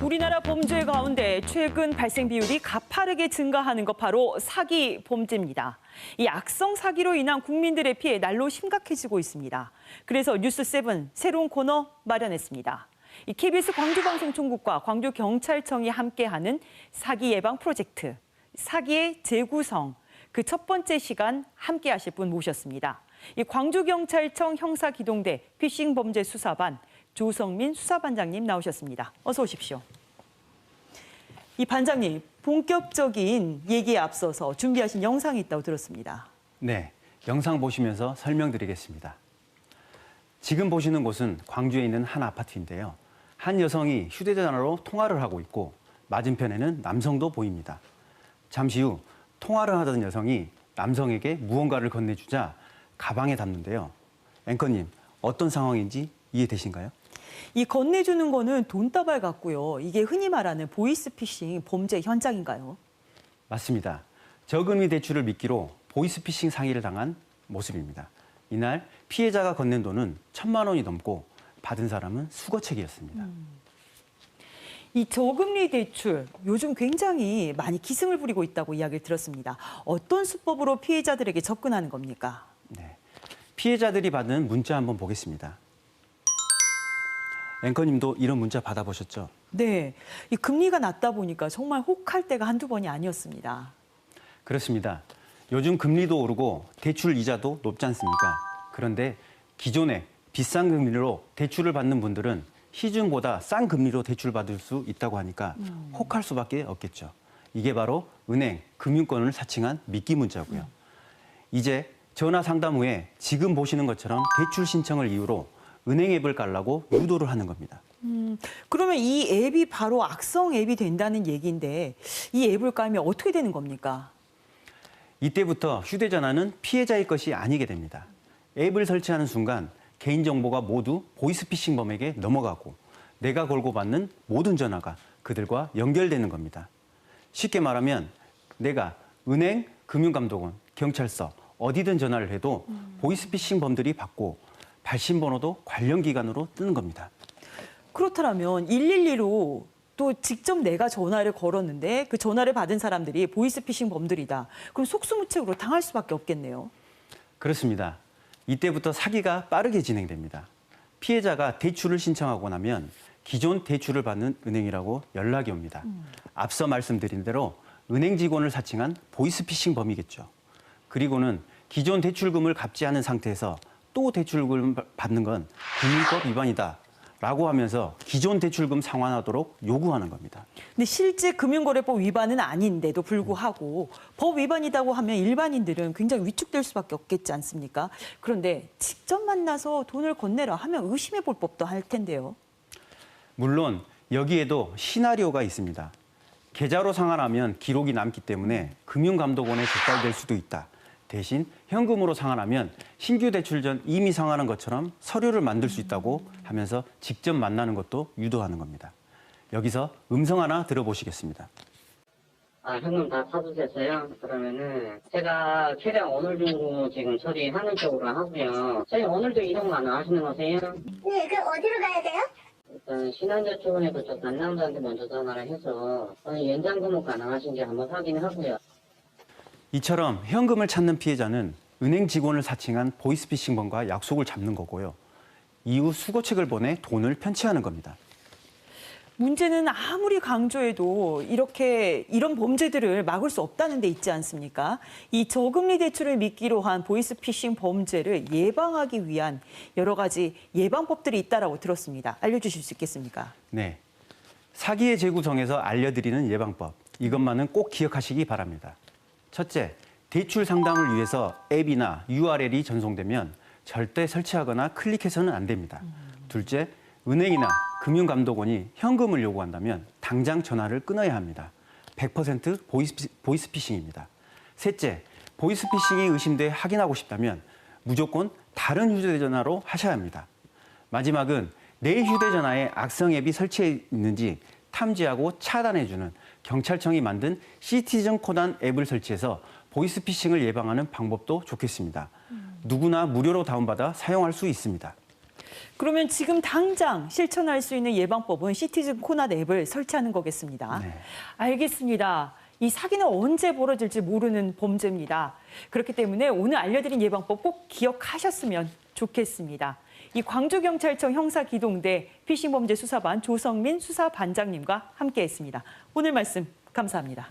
우리나라 범죄 가운데 최근 발생 비율이 가파르게 증가하는 것 바로 사기 범죄입니다. 이 악성 사기로 인한 국민들의 피해 날로 심각해지고 있습니다. 그래서 뉴스7 새로운 코너 마련했습니다. 이 KBS 광주방송총국과 광주경찰청이 함께하는 사기 예방 프로젝트, 사기의 재구성, 그 첫 번째 시간 함께하실 분 모셨습니다. 이 광주경찰청 형사기동대 피싱범죄 수사반 조성민 수사반장님 나오셨습니다. 어서 오십시오. 이 반장님, 본격적인 얘기에 앞서서 준비하신 영상이 있다고 들었습니다. 네, 영상 보시면서 설명드리겠습니다. 지금 보시는 곳은 광주에 있는 한 아파트인데요. 한 여성이 휴대전화로 통화를 하고 있고 맞은편에는 남성도 보입니다. 잠시 후 통화를 하던 여성이 남성에게 무언가를 건네주자 가방에 담는데요. 앵커님, 어떤 상황인지 이해되신가요? 이 건네주는 거는 돈다발 같고요. 이게 흔히 말하는 보이스피싱 범죄 현장인가요? 맞습니다. 저금리 대출을 미끼로 보이스피싱 상의를 당한 모습입니다. 이날 피해자가 건넨 돈은 1,000만 원이 넘고 받은 사람은 수거책이었습니다. 이 저금리 대출, 요즘 굉장히 많이 기승을 부리고 있다고 이야기를 들었습니다. 어떤 수법으로 피해자들에게 접근하는 겁니까? 네, 피해자들이 받은 문자 한번 보겠습니다. 앵커님도 이런 문자 받아보셨죠? 네, 이 금리가 낮다 보니까 정말 혹할 때가 한두 번이 아니었습니다. 그렇습니다. 요즘 금리도 오르고 대출 이자도 높지 않습니까? 그런데 기존에 비싼 금리로 대출을 받는 분들은 시중보다 싼 금리로 대출받을 수 있다고 하니까 혹할 수밖에 없겠죠. 이게 바로 은행, 금융권을 사칭한 미끼 문자고요. 이제 전화 상담 후에 지금 보시는 것처럼 대출 신청을 이유로 은행 앱을 깔라고 유도를 하는 겁니다. 그러면 이 앱이 바로 악성 앱이 된다는 얘기인데 이 앱을 깔면 어떻게 되는 겁니까? 이때부터 휴대전화는 피해자의 것이 아니게 됩니다. 앱을 설치하는 순간 개인정보가 모두 보이스피싱범에게 넘어가고 내가 걸고 받는 모든 전화가 그들과 연결되는 겁니다. 쉽게 말하면 내가 은행, 금융감독원, 경찰서 어디든 전화를 해도 보이스피싱범들이 받고 발신번호도 관련 기관으로 뜨는 겁니다. 그렇다면 112로 또 직접 내가 전화를 걸었는데 그 전화를 받은 사람들이 보이스피싱 범들이다. 그럼 속수무책으로 당할 수밖에 없겠네요. 그렇습니다. 이때부터 사기가 빠르게 진행됩니다. 피해자가 대출을 신청하고 나면 기존 대출을 받는 은행이라고 연락이 옵니다. 앞서 말씀드린 대로 은행 직원을 사칭한 보이스피싱 범이겠죠. 그리고는 기존 대출금을 갚지 않은 상태에서 또 대출금 받는 건 금융법 위반이다 라고 하면서 기존 대출금 상환하도록 요구하는 겁니다. 근데 실제 금융거래법 위반은 아닌데도 불구하고 법 위반이라고 하면 일반인들은 굉장히 위축될 수밖에 없겠지 않습니까? 그런데 직접 만나서 돈을 건네라 하면 의심해 볼 법도 할 텐데요. 물론 여기에도 시나리오가 있습니다. 계좌로 상환하면 기록이 남기 때문에 금융감독원에 적발될 수도 있다. 대신 현금으로 상환하면 신규 대출 전 이미 상환한 것처럼 서류를 만들 수 있다고 하면서 직접 만나는 것도 유도하는 겁니다. 여기서 음성 하나 들어보시겠습니다. 현금 다 사주셨어요? 그러면은 제가 최대한 오늘 중으로 지금 처리하는 쪽으로 하고요. 선생님 오늘도 이동 가능하시는 거세요? 네, 그 어디로 가야 돼요? 일단 신한저축은행 그쪽 담당자한테 먼저 전화를 해서 연장 근무 가능하신지 한번 확인하고요. 이처럼 현금을 찾는 피해자는 은행 직원을 사칭한 보이스피싱범과 약속을 잡는 거고요. 이후 수거책을 보내 돈을 편취하는 겁니다. 문제는 아무리 강조해도 이런 범죄들을 막을 수 없다는 데 있지 않습니까? 이 저금리 대출을 미끼로 한 보이스피싱 범죄를 예방하기 위한 여러 가지 예방법들이 있다라고 들었습니다. 알려주실 수 있겠습니까? 네, 사기의 재구성에서 알려드리는 예방법, 이것만은 꼭 기억하시기 바랍니다. 첫째, 대출 상담을 위해서 앱이나 URL이 전송되면 절대 설치하거나 클릭해서는 안 됩니다. 둘째, 은행이나 금융감독원이 현금을 요구한다면 당장 전화를 끊어야 합니다. 100% 보이스피싱입니다. 셋째, 보이스피싱이 의심돼 확인하고 싶다면 무조건 다른 휴대전화로 하셔야 합니다. 마지막은 내 휴대전화에 악성 앱이 설치해 있는지 탐지하고 차단해주는 경찰청이 만든 시티즌 코난 앱을 설치해서 보이스피싱을 예방하는 방법도 좋겠습니다. 누구나 무료로 다운받아 사용할 수 있습니다. 그러면 지금 당장 실천할 수 있는 예방법은 시티즌 코난 앱을 설치하는 거겠습니다. 네. 알겠습니다. 이 사기는 언제 벌어질지 모르는 범죄입니다. 그렇기 때문에 오늘 알려드린 예방법 꼭 기억하셨으면 좋겠습니다. 이 광주경찰청 형사기동대 피싱범죄 수사반 조성민 수사반장님과 함께했습니다. 오늘 말씀 감사합니다.